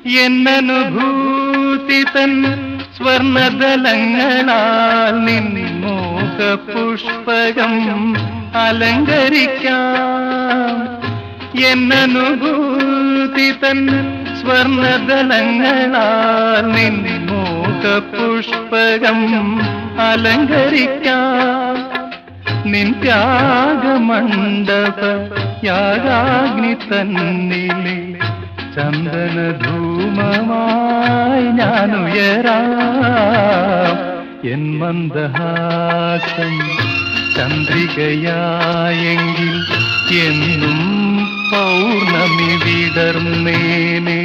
എന്നനുഭൂതി തൻ സ്വർണദലങ്ങളാൽ നിൻമോഹ പുഷ്പകം അലങ്കരിക്കാം. എന്നനുഭൂതി തൻ സ്വർണദലങ്ങളാൽ നിൻമോഹ പുഷ്പകം അലങ്കരിക്കാം. നിൻ ത്യാഗമണ്ഡപ യാഗാഗ്നി തന്നിലെ ചന്ദനധൂമമായി ഞാനുയരാം. എൻ മന്ദഹാസം ചന്ദ്രികയായെങ്കിൽ എന്നും പൗർണമി വിടർന്നേനേ.